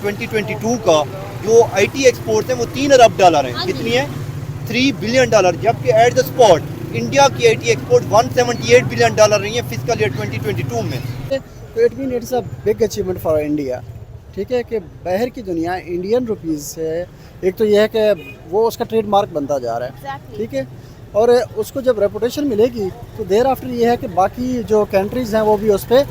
2022 का जो IT export है वो $3 अरब है। कितनी है? $3 बिलियन, जबकि एट द स्पॉट इंडिया की आईटी एक्सपोर्ट $178 बिलियन रही है फिस्कल ईयर 2022 में। तो it mean it's a big achievement for India. ठीक है कि बाहर की दुनिया इंडियन रुपीज़ से, एक तो यह है कि वो उसका ट्रेडमार्क बनता जा रहा है। ठीक है, और उसको जब रेपुटेशन मिलेगी तो देर आफ्टर ये है कि बाकी जो कंट्रीज़ हैं वो भी उस पर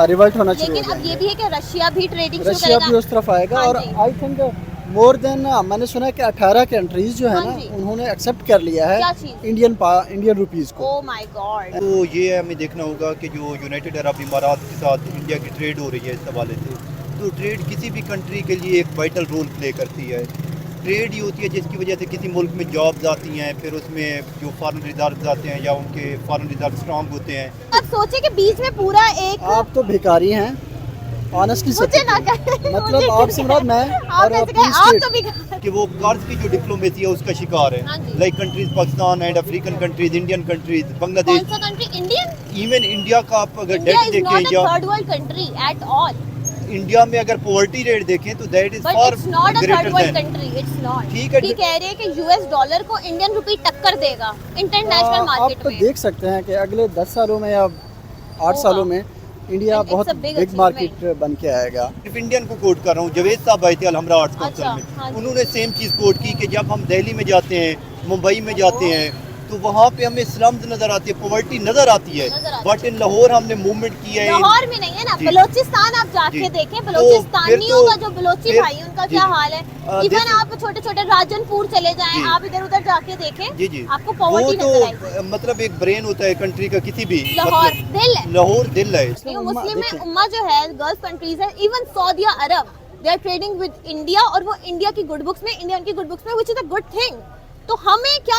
रिवर्ट होना चाहिए। लेकिन अब ये भी है कि रशिया भी ट्रेडिंग शुरू रशिया करेगा। भी उस तरफ आएगा। हाँ और जी। आई थिंक मोर देन मैंने सुना है कि 18 कंट्रीज जो है हाँ ना जी। उन्होंने एक्सेप्ट कर लिया क्या है चीज़? इंडियन रुपीस को। Oh my God. तो ये हमें देखना होगा कि जो यूनाइटेड अरब इमारात के साथ इंडिया की ट्रेड हो रही है इस हवाले से, तो ट्रेड किसी भी कंट्री के लिए एक वाइटल रोल प्ले करती है। ट्रेड ही होती है जिसकी वजह से किसी मुल्क में जॉब्स आती हैं, फिर उसमें जो फॉरेन रिजर्व्स आते हैं या उनके फॉरेन रिजर्व स्ट्रॉन्ग होते हैं। अब सोचे कि बीच में पूरा एक आप तो भिखारी हैं ऑनेस्टली। मुझे ना कहे, मतलब मुझे आपसे मुराद मैं आप और ऐसे अपनी कहे, आप स्टेट। तो भी कि वो कर्ज की जो डिप्लोमेसी है उसका शिकार हाँ है। जी। Like countries Pakistan and African countries, Indian countries, Bangladesh, कौन सा कंट्री? इंडियन। इवन इंडिया का आप अगर इंडिया डेट इज नॉट देखें अ या third world country at all. India में अगर पॉवर्टी रेट देखें तो that is but for it's not a third greater world then. Country, it's not. ठीक है। ये कह रहे हैं कि यूएस डॉलर को इंडियन रुपी टक्कर देगा इंटरनेशनल आप मार्केट तो में। देख सकते हैं कि अगले 10 सालों में या 8 सालों में इंडिया And it's बहुत a big बिग मार्केट बन के आएगा। सिर्फ इंडियन को कोट कर रहा हूँ, जावेद साहब आए थे अलहमरा आर्ट्स काउंसिल अच्छा, में, हाँ जी। उन्होंने सेम चीज़ कोट की कि जब हम दिल्ली में जाते हैं, मुंबई में जाते हैं, तो वहाँ पे हमें स्लम्स नज़र आती है, पॉवर्टी नज़र आती है। नज़र आती बट इन लाहौर हमने मूवमेंट की है। लाहौर में नहीं है ना, जी। बलोचिस्तान आप जी। जाके देखें, फिर बलोचिस्तानियों तो- का जो बलोची फिर- भाई उनका जी, क्या जी। हाल है। इवन देखो- आप छोटे छोटे राजनपुर चले जाएं, जी। आप इधर उधर जाके देखें, जी जी, आपको वो पॉवर्टी नजर आएगी। तो मतलब एक ब्रेन होता है कंट्री का, किसी भी लाहौर मतलब दिल है। लाहौर दिल है। मुस्लिम देखिए। उम्मा जो है, गल्फ कंट्रीज है, even Saudi Arab, they are trading with India, और वो इंडिया की गुड बुक्स में, इंडिया की गुड बुक्स में, which is a good thing. तो हमें क्या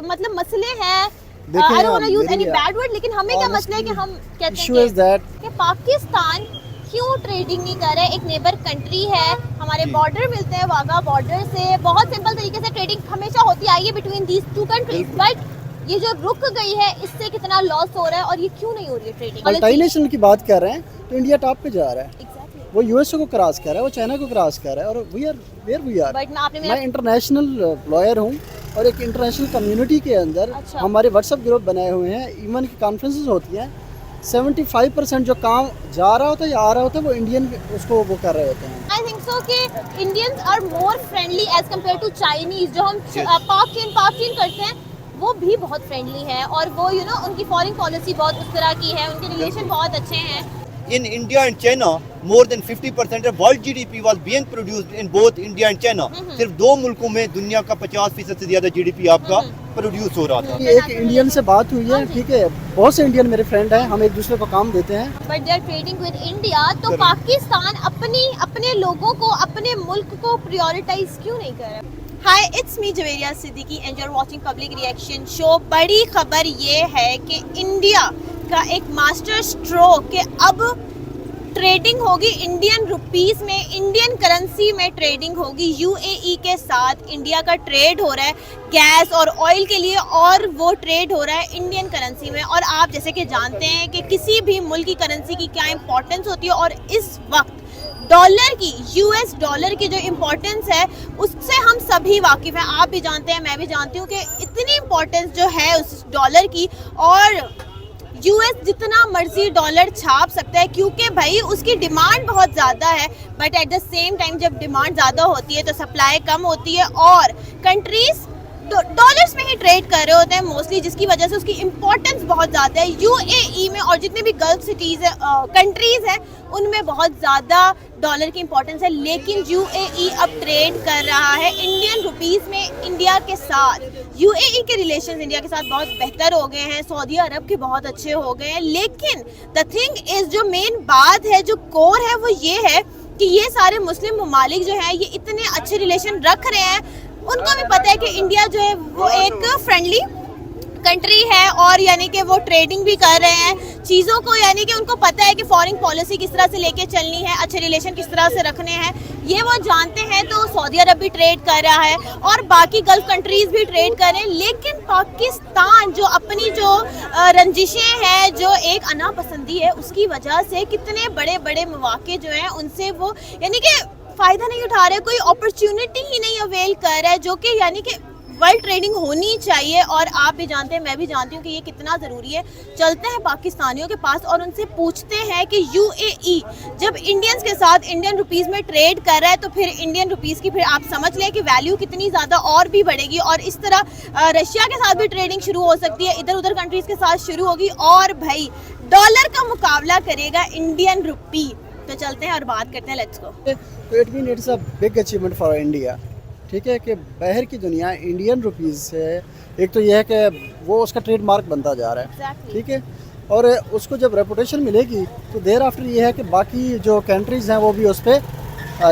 मतलब मसले हैं? देखिए I don't want to use मेरी एनी बैड वर्ड, लेकिन हमें क्या मसला है कि हम कहते इशू इज हैं दैट कि पाकिस्तान क्यों ट्रेडिंग नहीं कर रहा है? एक नेबर कंट्री है, हमारे जी। बॉर्डर मिलते हैं, वाघा बॉर्डर से बहुत सिंपल तरीके से ट्रेडिंग हमेशा होती आई है between these two countries. But ये जो रुक गई है, इससे कितना लॉस हो रहा है, और ये क्यों नहीं हो रही है ट्रेडिंग? मल्टीनेशनल की बात कर रहे हैं तो इंडिया टॉप पे जा रहा है। एग्जैक्टली। वो यूएसए को क्रॉस कर रहा है, वो चाइना को क्रॉस कर रहा है, और we are where we are. But आपने मैं मेरा इंटरनेशनल लॉयर हूँ और एक इंटरनेशनल कम्युनिटी के अंदर अच्छा। हमारे व्हाट्सएप ग्रुप बनाए हुए हैं, इवन की कॉन्फ्रेंसेस होती हैं। 75% जो काम जा रहा होता है या आ रहा होता है वो इंडियन उसको वो कर रहे होते हैं। आई थिंक सो कि Indians are more friendly as compare to Chinese. जो हम Yes. पाक चीन करते हैं, वो भी बहुत फ्रेंडली है, और वो उनकी फॉरेन पॉलिसी बहुत उस तरह की है, उनके रिलेशन बहुत अच्छे हैं। In India and China, more than 50% of world GDP was being produced in both India and China. सिर्फ दो मुल्कों में दुनिया का 50% से ज्यादा GDP आपका प्रोड्यूस हो रहा था। ये एक इंडियन से बात हुई है, ठीक है, बहुत से इंडियन मेरे फ्रेंड हैं, हम एक दूसरे को काम देते हैं। But they are trading with India, तो Correct. पाकिस्तान अपने लोगों को, अपने मुल्क को प्रायोरिटाइज क्यों नहीं कर रहा? Hi, it's me Javeria Siddiqui and you are watching public reaction show. बड़ी खबर ये है कि इंडिया का एक मास्टर स्ट्रोक के अब ट्रेडिंग होगी इंडियन रुपीस में, इंडियन करेंसी में ट्रेडिंग होगी। यूएई के साथ इंडिया का ट्रेड हो रहा है गैस और ऑयल के लिए, और वो ट्रेड हो रहा है इंडियन करेंसी में। और आप जैसे कि जानते हैं कि किसी भी मुल्क की करेंसी की क्या इंपॉर्टेंस होती है, और इस वक्त डॉलर की, यूएस डॉलर की जो इम्पोर्टेंस है उससे हम सभी वाकिफ़ हैं। आप भी जानते हैं, मैं भी जानती हूँ कि इतनी इम्पोर्टेंस जो है उस डॉलर की, और यूएस जितना मर्जी डॉलर छाप सकता है क्योंकि भाई उसकी डिमांड बहुत ज़्यादा है। But at the same time जब डिमांड ज़्यादा होती है तो सप्लाई कम होती है, और कंट्रीज़ डॉलर्स में ही ट्रेड कर रहे होते हैं मोस्टली, जिसकी वजह से उसकी इम्पोर्टेंस बहुत ज़्यादा है। यूएई में और जितने भी गल्फ सिटीज़ है, कंट्रीज़ हैं, उनमें बहुत ज़्यादा डॉलर की इम्पोर्टेंस है। लेकिन यूएई अब ट्रेड कर रहा है इंडियन रुपीस में इंडिया के साथ। यूएई के रिलेशन इंडिया के साथ बहुत बेहतर हो गए हैं, सऊदी अरब के बहुत अच्छे हो गए हैं। लेकिन द थिंग इज़, जो मेन बात है, जो कोर है, वो ये है कि ये सारे मुस्लिम ममालिक जो हैं, ये इतने अच्छे रिलेशन रख रहे हैं, उनको भी पता है कि इंडिया जो है वो एक फ्रेंडली कंट्री है, और यानी कि वो ट्रेडिंग भी कर रहे हैं चीज़ों को, यानी कि उनको पता है कि फॉरेन पॉलिसी किस तरह से लेके चलनी है, अच्छे रिलेशन किस तरह से रखने हैं, ये वो जानते हैं। तो सऊदी अरब भी ट्रेड कर रहा है और बाकी गल्फ कंट्रीज़ भी ट्रेड कर रहे हैं। लेकिन पाकिस्तान जो अपनी जो रंजिशें हैं, जो एक अना पसंदी है, उसकी वजह से कितने बड़े बड़े मौके जो हैं उनसे वो, यानी कि फायदा नहीं उठा रहे, कोई अपॉर्चुनिटी ही नहीं अवेल कर रहा है, जो कि यानी कि वर्ल्ड ट्रेडिंग होनी चाहिए। और आप भी जानते हैं, मैं भी जानती हूँ कि ये कितना ज़रूरी है। चलते हैं पाकिस्तानियों के पास और उनसे पूछते हैं कि यूएई जब इंडियंस के साथ इंडियन रुपीस में ट्रेड कर रहा है, तो फिर इंडियन रुपीस की फिर आप समझ लें कि वैल्यू कितनी ज़्यादा और भी बढ़ेगी। और इस तरह रशिया के साथ भी ट्रेडिंग शुरू हो सकती है, इधर उधर कंट्रीज़ के साथ शुरू होगी, और भाई डॉलर का मुकाबला करेगा इंडियन रुपी। तो चलते हैं और बात करते हैं, लेट्स गो। तो it mean it's a big achievement for India, ठीक है, कि बाहर की दुनिया इंडियन रुपीज़ से, एक तो यह है कि वो उसका ट्रेडमार्क बनता जा रहा है, Exactly. ठीक है, और उसको जब रेपुटेशन मिलेगी तो देर आफ्टर ये है कि बाकी जो कंट्रीज़ हैं वो भी उस पर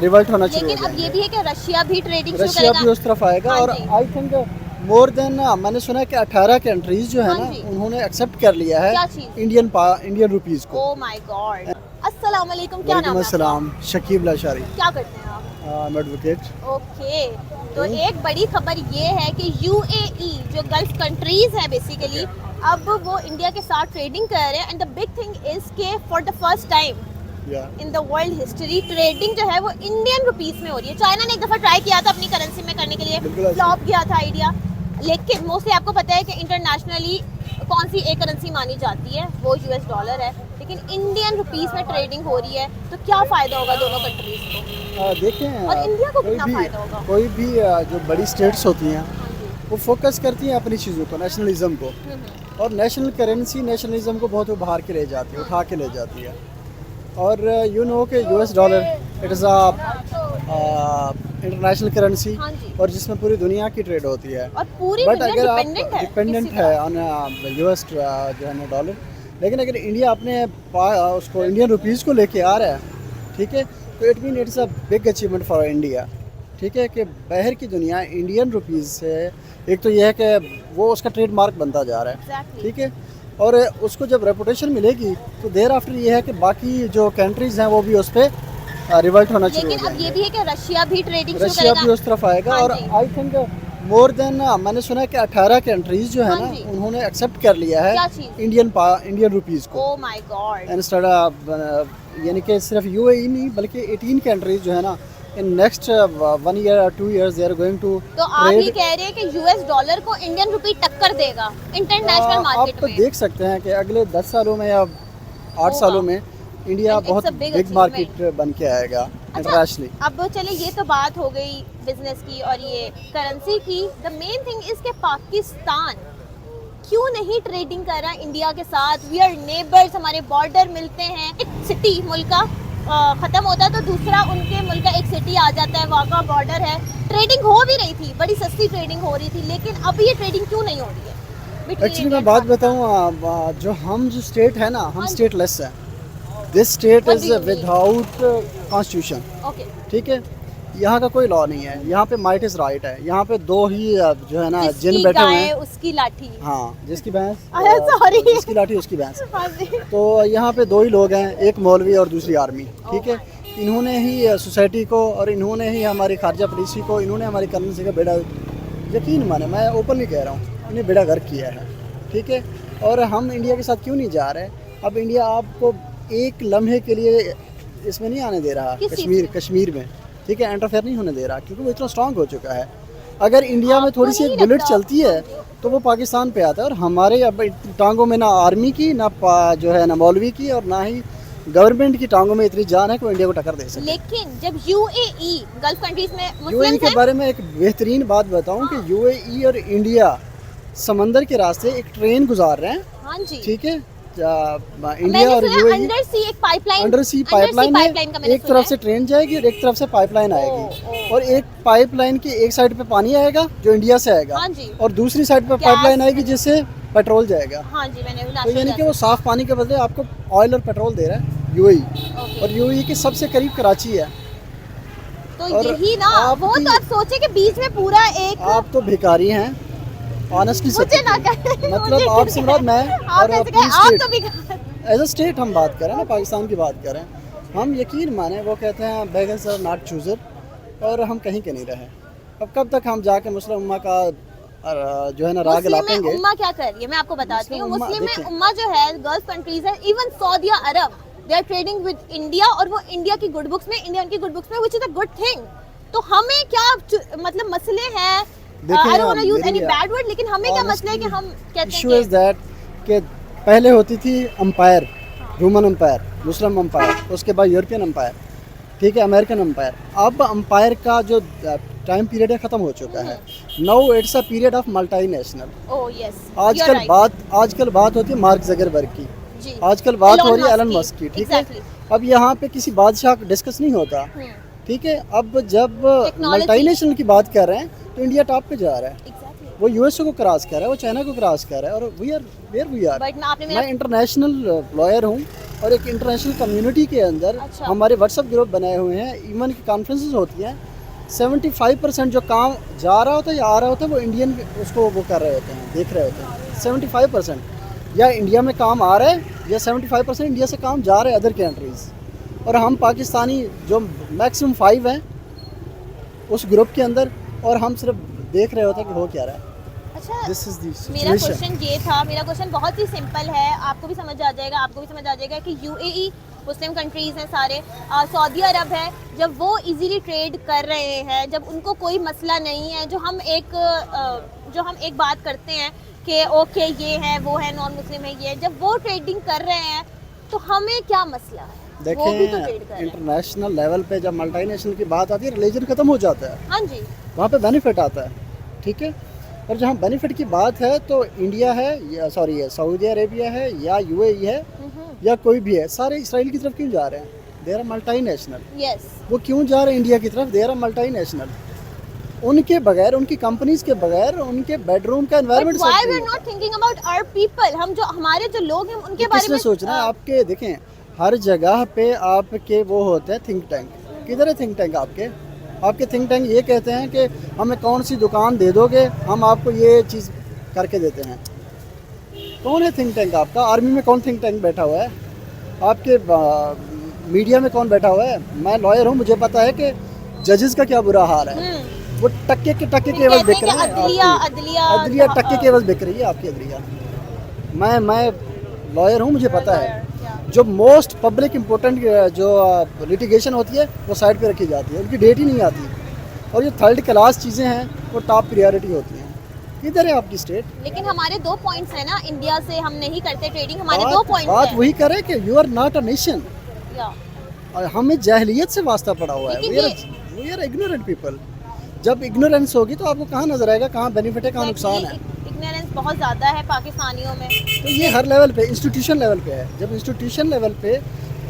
रिवर्ट होना शुरू हो लेकिन अब ये जाएंगे। भी है कि रशिया भी ट्रेडिंग शुरू रशिया करेगा। भी उस तरफ आएगा, हाँ और जी। आई थिंक मोर देन मैंने सुना है कि 18 कंट्रीज़ जो है हाँ ना, जी। उन्होंने एक्सेप्ट कर लिया है क्या चीज़? इंडियन रुपीज़ को। Oh my God. अस्सलाम वालेकुम, क्या नाम वालेकुम है अस्सलाम, शकीब लाशारी, क्या करते हैं आप? एडवोकेट। ओके, तो एक बड़ी खबर ये है कि यूएई जो गल्फ कंट्रीज हैं बेसिकली, अब वो इंडिया के साथ ट्रेडिंग कर रहे हैं। And the big thing is के for the first time in the world history trading जो है वो इंडियन रुपीस में हो रही है। चाइना ने एक दफ़ा ट्राई किया था अपनी करेंसी में करने के लिए, बिल्कुल फ्लॉप गया था आइडिया। लेकिन मोस्टली आपको पता है कि इंटरनेशनली कौन सी एक करेंसी मानी जाती है, वो यूएस डॉलर है। लेकिन इंडियन रुपीस में ट्रेडिंग हो रही है, तो क्या फ़ायदा होगा दोनों कंट्रीज को? देखें, और इंडिया को कोई कितना भी- फ़ायदा होगा? कोई भी जो बड़ी स्टेट्स होती हैं वो फोकस करती हैं अपनी चीज़ों को, नेशनलिज्म को, और नेशनल करेंसी नेशनलिज्म को बहुत उभार के ले जाती है, उठा के ले जाती है। और यू नो कि US dollar it is a international currency, हाँ जी। और जिसमें पूरी दुनिया की ट्रेड होती है। और पूरी बट दुनिया अगर आप डिपेंडेंट डिपेंडेंट है ऑन यूएस जो है ना डॉलर, लेकिन अगर इंडिया अपने उसको इंडियन रुपीज़ को लेके आ रहा है, ठीक है, तो it mean it's a big achievement for India, ठीक है, कि बाहर की दुनिया इंडियन रुपीज़ से, एक तो यह है कि वो उसका ट्रेडमार्क बनता जा रहा है, Exactly. ठीक है, और उसको जब रेपुटेशन मिलेगी तो देर आफ्टर ये है कि बाकी जो कंट्रीज़ हैं वो भी उस पर रिवर्ट होना शुरू हो लेकिन अब ये जाएंगे। भी है कि रशिया भी ट्रेडिंग शुरू रशिया भी करेगा। उस तरफ आएगा, हाँ और जी। आई थिंक मोर देन मैंने सुना है कि 18 कंट्रीज़ जो है हाँ ना, जी। उन्होंने एक्सेप्ट कर लिया क्या है चीज़? इंडियन रुपीज़ को। Oh my God. इंस्टेड यानी कि सिर्फ यूएई नहीं बल्कि 18 कंट्रीज जो है ना, in next 1 year or 2 years they are going to तो आप ये कह रहे हैं कि यूएस डॉलर को इंडियन रुपी टक्कर देगा इंटरनेशनल मार्केट आप में? देख सकते हैं कि अगले 10 सालों में या 8 सालों में इंडिया And it's बहुत a big big achievement. Market बन के आएगा इंटरनेशनली। अब चलिए ये तो बात हो गई बिजनेस की और ये करेंसी की। द मेन थिंग इज के पाकिस्तान क्यों नहीं ट्रेडिंग कर रहा इंडिया के साथ? वी आर नेबर्स, हमारे बॉर्डर मिलते हैं। एक सिटी मुल्क का ख़त्म होता है तो दूसरा उनके मुल्क का एक सिटी आ जाता है, वहाँ का बॉर्डर है। ट्रेडिंग हो भी रही थी, बड़ी सस्ती ट्रेडिंग हो रही थी, लेकिन अब ये ट्रेडिंग क्यों नहीं हो रही है? एक्चुअली मैं बात बताऊँ, जो हम जो स्टेट है ना, हम हाँ जी। स्टेटलेस है। This state What is do you mean? Without constitution, okay, ठीक है, यहाँ का कोई लॉ नहीं है, यहाँ पे माइट इज़ राइट है, यहाँ पे दो ही जो है ना जिन जिसकी बैठे हुए गाय हैं, उसकी लाठी। हाँ, जिसकी भैंस, अरे sorry। जिसकी लाठी उसकी भैंस। हाँ जी। तो यहाँ पे दो ही लोग हैं, एक मौलवी और दूसरी आर्मी, ठीक है। इन्होंने ही सोसाइटी को और इन्होंने ही हमारी खारजा पॉलिसी को, इन्होंने हमारी करेंसी का बेड़ा, यकीन माने मैं ओपनली कह रहा हूँ, इन्हें बेड़ा गर्क किया है, ठीक है। और हम इंडिया के साथ क्यों नहीं जा रहे? अब इंडिया आपको एक लम्हे के लिए इसमें नहीं आने दे रहा, किस चीज़ कश्मीर में, ठीक है, एंटरफेयर नहीं होने दे रहा, क्योंकि वो इतना स्ट्रांग हो चुका है। अगर इंडिया में आपको थोड़ी सी नहीं एक बुलेट लगता? चलती है तो वो पाकिस्तान पे आता है, और हमारे अब टांगों में ना आर्मी की, ना जो है ना मौलवी की, और ना ही गवर्नमेंट की टांगों में इतनी जान है कि वो इंडिया को टक्कर दे सके। लेकिन जब यूएई गल्फ कंट्रीज में यूएई मुस्लिम्स के हैं, बारे में एक बेहतरीन बात बताऊं कि यूएई और इंडिया समंदर के रास्ते एक ट्रेन गुजार रहे हैं, हाँ जी, ठीक है। मैंने इंडिया और सुना यूएई अंडर सी एक पाइपलाइन, अंडर सी पाइपलाइन है, का मैंने एक सुना तरफ है। से ट्रेन जाएगी और एक तरफ से पाइपलाइन आएगी, ओ। और एक पाइपलाइन की एक साइड पे पानी आएगा जो इंडिया से आएगा, हाँ जी। और दूसरी साइड पे गैस पाइपलाइन आएगी जिससे पेट्रोल जाएगा। हाँ जी, मैंने तो यानी कि वो साफ पानी के बदले आपको ऑयल और पेट्रोल दे रहा है यूएई, ओके। और यूएई के सबसे करीब कराची है। तो और यही ना, वो आपकी- तो आप सोचे कि बीच में पूरा एक आप तो भिखारी हैं, ऑनेस्टली मुझे ना कहें, मतलब आपसे मुराद मैं आप और ऐसे अपनी कहें, आप स्टेट, तो भी एज अ स्टेट हम बात करें ना, पाकिस्तान की बात करें, हम यकीन माने, वो कहते हैं बेगर्स आर नॉट चूज़र, और हम कहीं के नहीं रहे। अब कब तक हम जाके मुस्लिम उम्मा का जो है ना राग मुस्लिम में लापेंगे? उम्मा क्या कर रही है, मैं आपको बताती हूँ। मुस्लिम उम्मा, मुस्लिम में देखिए। उम्मा जो है गल्फ कंट्रीज है, even Saudi Arab they are trading with India, और वो इंडिया की गुड बुक्स में, इंडिया की गुड बुक्स में, which is a good thing. तो हमें क्या मतलब मसले हैं, I don't want to use any bad word, लेकिन हमें क्या मसला है कि हम कहते हैं इशू इज दैट कि पहले होती थी अंपायर, रोमन अंपायर, मुस्लिम अंपायर, उसके बाद यूरोपियन अंपायर, ठीक है, अमेरिकन अंपायर। अब अंपायर का जो टाइम पीरियड है ख़त्म हो चुका है। Now it's a period of multinational. Oh yes, आजकल बात होती है मार्क ज़करबर्ग की, जी, आजकल बात हो रही है एलन एलन मस्क की, ठीक है। Exactly. अब यहाँ पे किसी बादशाह का डिस्कस नहीं होता, ठीक है। अब जब मल्टीनेशनल की बात कर रहे हैं तो इंडिया टॉप पे जा रहा है, एग्जैक्टली। वो यूएसए को क्रॉस कर रहा है, वो चाइना को क्रॉस कर रहा है, और we are where we are. But आपने मैं इंटरनेशनल लॉयर हूँ और एक इंटरनेशनल कम्युनिटी के अंदर अच्छा। हमारे व्हाट्सएप ग्रुप बनाए हुए हैं, इवन की कॉन्फ्रेंसेस होती हैं। 75% जो काम जा रहा होता है या आ रहा होता है वो इंडियन उसको वो कर रहे होते हैं, देख रहे होते हैं। 75% या इंडिया में काम आ रहा है या 75% इंडिया से काम जा रहा है अदर कंट्रीज़, और हम पाकिस्तानी जो मैक्सिमम 5 हैं उस ग्रुप के अंदर, और हम सिर्फ देख रहे होते हैं कि हो क्या रहा है। अच्छा, दिस इज दी मेरा सिचुएशन। क्वेश्चन ये था, मेरा क्वेश्चन बहुत ही सिंपल है, आपको भी समझ आ जाएगा, आपको भी समझ आ जाएगा कि यूएई मुस्लिम कंट्रीज़ हैं सारे, सऊदी अरब है, जब वो इजीली ट्रेड कर रहे हैं, जब उनको कोई मसला नहीं है, जो हम एक बात करते हैं कि ओके ये है, वो है, नॉन मुस्लिम है, ये, जब वो ट्रेडिंग कर रहे हैं तो हमें क्या मसला है? वो भी तो ट्रेड कर देखें, रहे हैं। इंटरनेशनल लेवल पे जब मल्टीनेशनल की बात आती है, रिलीजन खत्म हो जाता है, हाँ जी, वहाँ पे बेनिफिट आता है, ठीक है। और जहाँ बेनिफिट की बात है तो इंडिया है या सॉरी सऊदी अरेबिया है या यूएई है या कोई भी है, सारे इसराइल की तरफ क्यों जा रहे हैं? दे आर मल्टीनेशनल। यस, वो क्यों जा रहे हैं इंडिया की तरफ? They are multinational. उनके बगैर, उनकी कंपनीज के बगैर, उनके बेडरूम का environment why we are not thinking about our people? हम जो हमारे जो लोग हैं उनके बारे किसने में सोचना है? आपके देखें हर जगह पे आपके वो होते हैं थिंक टैंक। किधर है थिंक टैंक आपके? आपके थिंक टैंक ये कहते हैं कि हमें कौन सी दुकान दे दोगे, हम आपको ये चीज़ करके देते हैं। कौन है थिंक टैंक आपका? आर्मी में कौन थिंक टैंक बैठा हुआ है? आपके मीडिया में कौन बैठा हुआ है? मैं लॉयर हूँ, मुझे पता है कि जजेस का क्या बुरा हाल है। वो टक्के के एवज बिक रहे हैं। अदलिया टक्के के एवज बिक रही है आपकी अदलिया। मैं लॉयर हूँ, मुझे पता है। जो मोस्ट पब्लिक इम्पोर्टेंट जो लिटिगेशन होती है वो साइड पे रखी जाती है, उनकी डेट ही नहीं आती, और जो थर्ड क्लास चीज़ें हैं वो टॉप प्रायोरिटी होती हैं। किधर है आपकी स्टेट? लेकिन हमारे 2 पॉइंट्स है ना, इंडिया से हम नहीं करते ट्रेडिंग, हमारे 2 पॉइंट्स बात हैं। वही करे कि you are not a nation. या हमें जाहिलियत से वास्ता पड़ा हुआ है। लेकिन वी आर इग्नोरेंट पीपल। जब इग्नोरेंस होगी तो आपको कहाँ नजर आएगा कहाँ बेनिफिट है, कहाँ नुकसान है। इग्नोरेंस बहुत ज़्यादा है पाकिस्तानियों में। तो ये हर लेवल पे, इंस्टीट्यूशन लेवल पे है। जब इंस्टीट्यूशन लेवल पे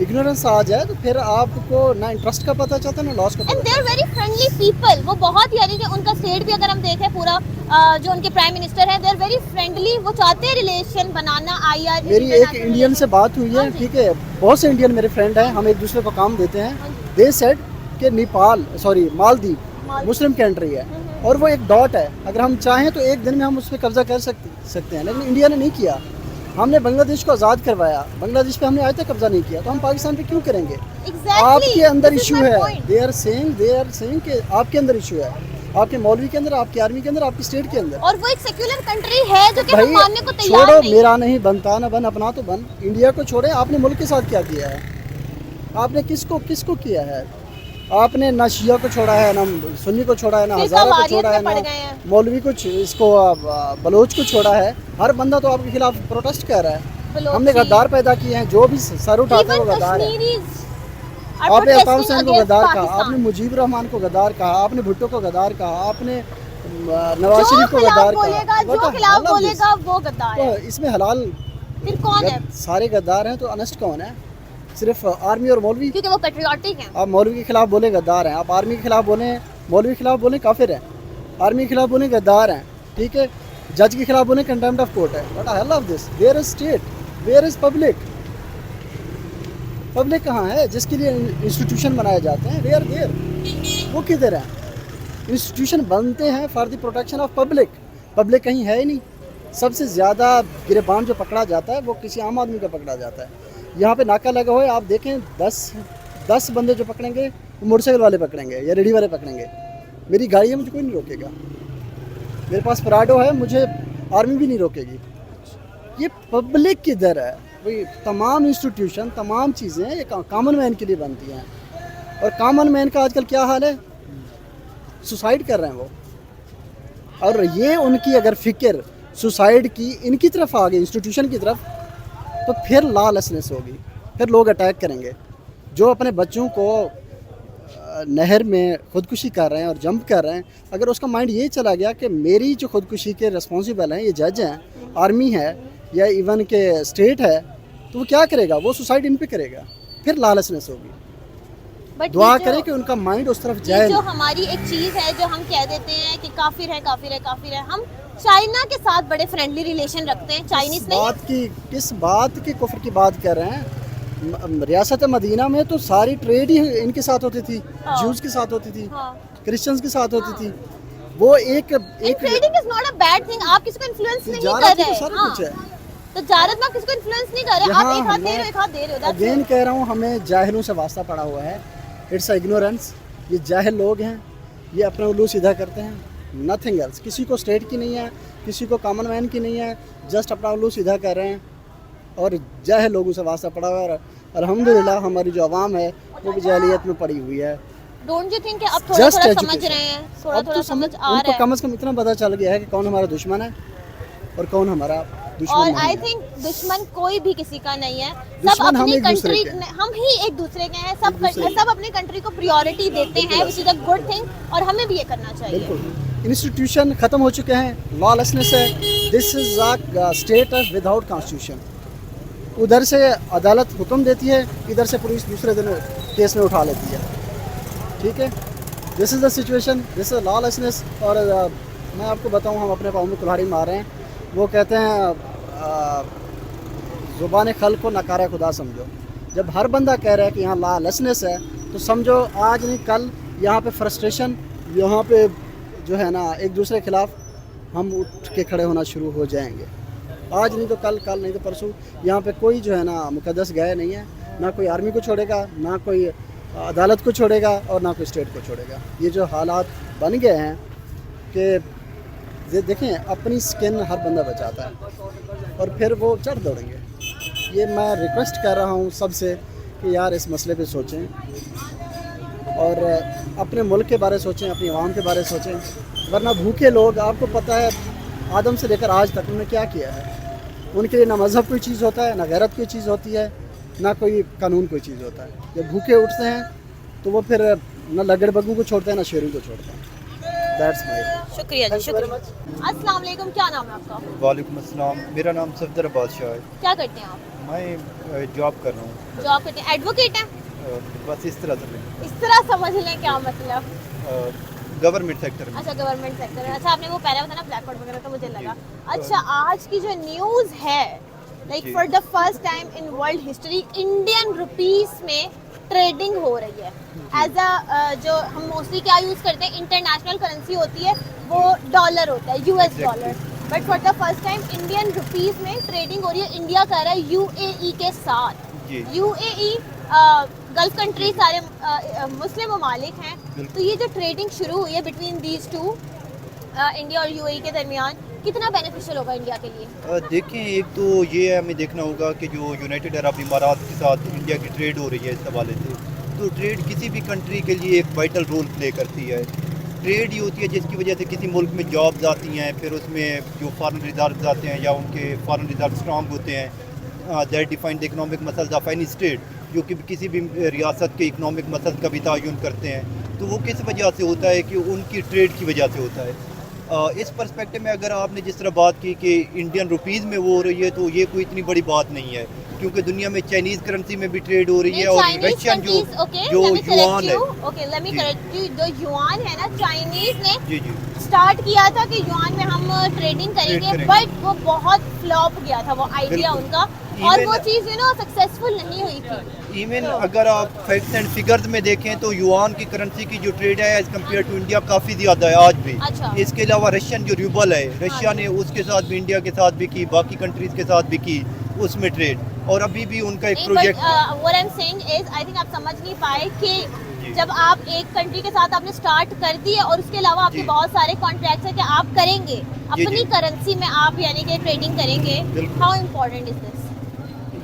इग्नोरेंस आ जाए तो फिर आपको ना इंटरेस्ट का पता चलता ना लॉस का एंड पता they are very friendly people. वो बहुत, यानी कि उनका स्टेट भी अगर हम देखें पूरा, जो उनके प्राइम मिनिस्टर हैं, दे आर वेरी फ्रेंडली। वो चाहते हैं रिलेशन बनाना। आईआर मेरी एक इंडियन से बात हुई है, ठीक है, बहुत से इंडियन मेरे फ्रेंड हैं, हम एक दूसरे को काम देते हैं। दे सेड कि नेपाल मालदीव मुस्लिम कंट्री है और वो एक डॉट है, अगर हम चाहें तो एक दिन में हम उस पर कब्जा कर सकते हैं, लेकिन इंडिया ने नहीं किया। हमने बांग्लादेश को आज़ाद करवाया, बांग्लादेश पे हमने आज तक कब्जा नहीं किया, तो हम पाकिस्तान पे क्यों करेंगे? आपके अंदर इशू है। दे आर सेइंग कि आपके अंदर इशू है, आपके मौलवी के अंदर, आपकी आर्मी के अंदर, आपकी स्टेट के अंदर। और वो एक सेक्युलर कंट्री है जो कि हम मानने को तैयार छोड़ो, नहीं। मेरा नहीं बनता ना बन, अपना तो बन। इंडिया को छोड़े, आपने मुल्क के साथ क्या किया है? आपने किसको किया है? आपने ना शिया को छोड़ा है, ना सुन्नी को छोड़ा है, ना हज़ारा को छोड़ा है, ना मौलवी को, इसको बलोच को छोड़ा है। हर बंदा तो आपके खिलाफ प्रोटेस्ट कर रहा है। हमने गद्दार पैदा किए हैं, जो भी सर उठाता है वो गद्दार है। आपने अताउल हुसैन को गद्दार कहा, आपने मुजीब रहमान को गद्दार कहा, आपने भुट्टो को गद्दार कहा, आपने नवाज शरीफ को गद्दार कहा। जो खिलाफ बोलेगा वो गद्दार है। तो इसमें हलाल फिर कौन है? सारे गद्दार हैं, तो अनेस्ट कौन है? सिर्फ आर्मी और मौलवी? क्योंकि वो पेट्रियाटिक हैं। आप मौलवी के खिलाफ बोले गद्दार हैं, आप आर्मी के खिलाफ बोले, मौलवी के खिलाफ बोले काफिर हैं, आर्मी के खिलाफ बोले गद्दार हैं, ठीक है, जज के खिलाफ बोले कंटेम्प्ट ऑफ कोर्ट है। What hell of this? Where is state, where is public? Public कहाँ है जिसके लिए इंस्टीट्यूशन बनाए जाते हैं? वेयर देयर, वो किधर है? इंस्टीट्यूशन बनते हैं for the protection of public. Public कहीं है ही नहीं। सबसे ज़्यादा गिरबान जो पकड़ा जाता है वो किसी आम आदमी का पकड़ा जाता है। यहाँ पे नाका लगा हुआ है, आप देखें 10 बंदे जो पकड़ेंगे वो मोटरसाइकिल वाले पकड़ेंगे या रेडी वाले पकड़ेंगे। मेरी गाड़ी है, मुझे कोई नहीं रोकेगा। मेरे पास पराडो है, मुझे आर्मी भी नहीं रोकेगी। ये पब्लिक किधर है? वही तमाम इंस्टीट्यूशन, तमाम चीज़ें ये कॉमन मैन के लिए बनती हैं। और कॉमन मैन का आजकल क्या हाल है? सुसाइड कर रहे हैं वो। और ये उनकी अगर फिक्र सुसाइड की इनकी तरफ आ गई, इंस्टीट्यूशन की तरफ, तो फिर लॉलेसनेस होगी, फिर लोग अटैक करेंगे। जो अपने बच्चों को नहर में खुदकुशी कर रहे हैं और जंप कर रहे हैं, अगर उसका माइंड ये चला गया कि मेरी जो खुदकुशी के रिस्पॉन्सिबल हैं ये जज हैं, आर्मी है या इवन के स्टेट है, तो वो क्या करेगा? वो सुसाइड इन पे करेगा, फिर लॉलेसनेस होगी। बट दुआ करें कि उनका माइंड उस तरफ जाए। जो हमारी एक चीज़ है जो हम कह देते हैं कि काफिर है, काफिर है, काफिर है, हम चाइना के साथ बड़े फ्रेंडली रिलेशन रखते हैं, चाइनीज नहीं। किस बात की कुफ्र की बात कर रहे हैं? रियासत मदीना में तो सारी ट्रेड ही इनके साथ होती थी, हाँ। ज्यूज के साथ होती थी, हाँ। क्रिश्चियंस के साथ होती थी। वो एक trading is not a bad thing. आप किसी को इन्फ्लुएंस नहीं कर तिजारत रहे तो सारा हाँ। कुछ है। तो जारत में आप किसी को इन्फ्लुएंस नहीं कर रहे, आप एक हाथ दे रहे हो, एक हाथ दे रहे हो। अगेन कह रहा हूँ, हमें जाहिलों से वास्ता पड़ा हुआ है। It's ignorance. ये जाहिल लोग हैं, ये अपना उल्लू सीधा करते हैं, नथिंग एल्स। किसी को स्टेट की नहीं है, किसी को कॉमन मैन की नहीं है, जस्ट अपना उल्लू सीधा कर रहे हैं और जाहिल लोगों से वास्ता पड़ा हुआ है। अल्हम्दुलिल्लाह हमारी जो आवाम है वो भी जाहिलियत में पड़ी हुई है। डोंट यू थिंक कि अब थोड़ा थोड़ा समझ रहे हैं, थोड़ा अब तो थोड़ा समझ आ उनको रहा है। कम से कम इतना पता चल गया है कि कौन हमारा दुश्मन है और कौन हमारा दुश्मन और नहीं आई है। थिंक दुश्मन कोई भी किसी का नहीं है, सब दुश्मन हम अपनी एक दूसरे कंट्री, के हैं। हम ही एक दूसरे के हैं, सब दूसरे के। सब अपनी कंट्री को प्रायोरिटी देते हैं, which is a good thing, और हमें भी ये करना चाहिए। बिल्कुल। इंस्टीट्यूशन ख़त्म हो चुके हैं, लॉलेसनेस है। This is a state without constitution. उधर से अदालत हुक्म देती है, इधर से पुलिस दूसरे दिन केस में उठा लेती है। ठीक है, this is the situation, this is lawlessness. और मैं आपको बताऊं, हम अपने पाँव में कुल्हाड़ी मार रहे हैं। वो कहते हैं ज़ुबान खल को नकारा खुदा समझो। जब हर बंदा कह रहा है कि यहाँ लॉलेसनेस है, तो समझो आज नहीं कल यहाँ पे फ्रस्ट्रेशन, यहाँ पे जो है ना एक दूसरे के खिलाफ हम उठ के खड़े होना शुरू हो जाएंगे। आज नहीं तो कल, कल नहीं तो परसों। यहाँ पे कोई जो है ना मुकद्दस गाय नहीं है, ना कोई आर्मी को छोड़ेगा, ना कोई अदालत को छोड़ेगा और ना कोई स्टेट को छोड़ेगा। ये जो हालात बन गए हैं कि ये देखें, अपनी स्किन हर बंदा बचाता है और फिर वो चढ़ दौड़ेंगे। ये मैं रिक्वेस्ट कर रहा हूँ सबसे कि यार इस मसले पे सोचें और अपने मुल्क के बारे सोचें, अपनी आवाम के बारे सोचें। वरना भूखे लोग, आपको पता है आदम से लेकर आज तक उन्होंने क्या किया है। उनके लिए ना मज़हब कोई चीज़ होता है, ना गैरत कोई चीज़ होती है, ना कोई कानून कोई चीज़ होता है। जब भूखे उठते हैं तो वो फिर ना लगड़ बग्गू को छोड़ते हैं, ना शेरों को छोड़ते हैं। That's my. शुक्रिया जी, शुक्रिया। अस्सलाम वालेकुम, क्या नाम है आपका? वालेकुम अस्सलाम, मेरा नाम सफदर बादशाह है। क्या करते हैं आप? मैं जॉब कर रहा हूँ। जॉब करते हैं, एडवोकेट हैं? बस इस तरह से इस तरह समझ लें, क्या मतलब? गवर्नमेंट सेक्टर में। अच्छा, गवर्नमेंट सेक्टर है। अच्छा, आपने वो पहले बताया ना ब्लैकबोर्ड वगैरह, तो मुझे लगा। अच्छा, आज की जो न्यूज़ है, लाइक जी। For the first time in world history Indian rupees में ट्रेडिंग हो रही है। एज अ जो हम मोस्टली क्या यूज़ करते हैं, इंटरनेशनल करेंसी होती है, वो डॉलर होता है, US dollar. But for the first time Indian rupees में ट्रेडिंग हो रही है। इंडिया कर रहा है यूएई के साथ। जी। यूएई गल्फ कंट्री सारे मुस्लिम ममालिक हैं, तो ये जो ट्रेडिंग शुरू हुई है बिटवीन दीज टू, इंडिया और यूएई के दरमियान, कितना बेनिफिशियल होगा इंडिया के लिए? देखें, एक तो ये है, हमें देखना होगा कि जो यूनाइटेड अरब इमारात के साथ इंडिया की ट्रेड हो रही है, इस हवाले से तो ट्रेड किसी भी कंट्री के लिए एक वाइटल रोल प्ले करती है। ट्रेड ही होती है जिसकी वजह से किसी मुल्क में जॉब्स आती हैं, फिर उसमें जो फॉरेन रिजर्व्स आते हैं या उनके फॉरेन रिजर्व स्ट्रॉन्ग होते हैं, that define the economic muscles of any state, जो कि किसी भी रियासत के इकनॉमिक मसल्स का भी तयन करते हैं। तो वो किस वजह से होता है कि उनकी ट्रेड की वजह से होता है। इस पर्सपेक्टिव में अगर आपने जिस तरह बात की कि इंडियन रुपीज़ में वो हो रही है, तो ये कोई इतनी बड़ी बात नहीं है, क्योंकि दुनिया में चाइनीज़ करेंसी में भी ट्रेड हो रही है और रशियन जो युआन है, okay let me correct you, जो युआन है ना, चाइनीज़ ने जी जी स्टार्ट किया था कि युआन में हम ट्रेडिंग करेंगे, बट वो बहुत फ्लॉप गया था वो आइडिया उनका, और वो चीज़ सक्सेसफुल नहीं हुई थी। इवन अगर आप फैक्ट्स एंड फिगर्स में देखें तो युआन की करेंसी की जो ट्रेड है एज कम्पेयर टू इंडिया काफ़ी ज़्यादा है आज भी। अच्छा। इसके अलावा रशियन जो रूबल है, रशिया ने उसके साथ भी, इंडिया के साथ भी की, बाकी कंट्रीज़ के साथ भी की उसमें ट्रेड, और अभी भी उनका एक project. What I am saying is, I think आप समझ नहीं पाए कि जब आप एक कंट्री के साथ आपने स्टार्ट कर दी है और उसके अलावा आपके बहुत सारे कॉन्ट्रैक्ट्स हैं कि आप करेंगे अपनी करेंसी में, आप यानी कि ट्रेडिंग करेंगे, हाउ इम्पोर्टेंट इज दिस?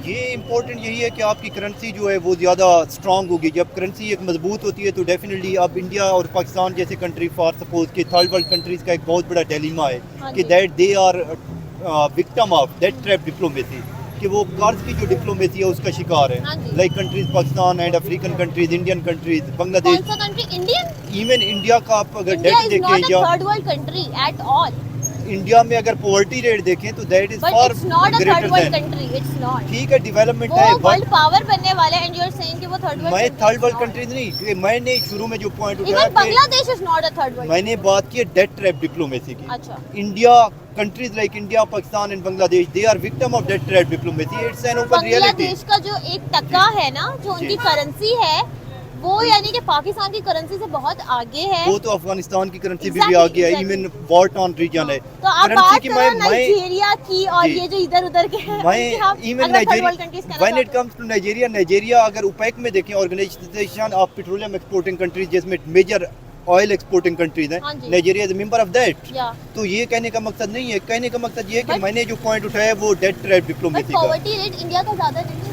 ये इम्पोर्टेंट यही है कि आपकी करेंसी जो है वो ज़्यादा स्ट्रांग होगी। जब करेंसी एक मजबूत होती है तो डेफिनेटली अब इंडिया और पाकिस्तान जैसे कंट्री फॉर सपोज कि थर्ड वर्ल्ड कंट्रीज़ का एक बहुत बड़ा डिलेमा है हाँ कि जी। That they are victim of debt trap diplomacy, कि वो कर्ज की जो डिप्लोमेसी है उसका शिकार हाँ है। जी। Like countries Pakistan and African countries, Indian countries, कौन बांग्लादेश, सा कंट्री? इंडियन? इवन इंडिया का आप अगर इंडिया डेट इज नॉट देखें अ या third world country at all, India में अगर पॉवर्टी रेट देखें तो that is but for it's not a third greater world then. Country, it's not. ठीक है, डेवलपमेंट वो है वर्ल्ड बट पावर बनने वाले एंड यू आर सेइंग कि वो थर्ड वर्ल्ड। मैं थर्ड वर्ल्ड कंट्रीज नहीं, मैंने शुरू में जो पॉइंट उठाया इवन कि Bangladesh is not a third world. मैंने बात की डेट ट्रैप डिप्लोमेसी की। अच्छा, India, countries like India, Pakistan and Bangladesh, they are victim of debt trap diplomacy. It's an open reality. Bangladesh का जो एक टका है ना, जो उनकी जी। करेंसी है, वो यानी कि पाकिस्तान की करेंसी से बहुत आगे है। वो तो अफगानिस्तान की करेंसी भी Exactly, आगे है, exactly. Even war torn region है। तो आप करेंसी बात की करो नाइजीरिया की और जी। ये जो इधर उधर के हैं, उनकी आप मैं इवन अगर third world countries कहना व्हेन इट चाहते कम्स टू नाइजीरिया अगर ओपेक में देखें, organisation of petroleum exporting countries, जिसमें मेजर ऑयल एक्सपोर्टिंग कंट्रीज हैं, हाँ जी। Nigeria is a member of that. हो? या तो ये कहने का मकसद नहीं है, कहने का मकसद ये है कि But- मैंने जो पॉइंट उठाया है वो डेट ट्रैप बट डिप्लोमेसी का। पॉवर्टी रेट इंडिया का ज्यादा नहीं है।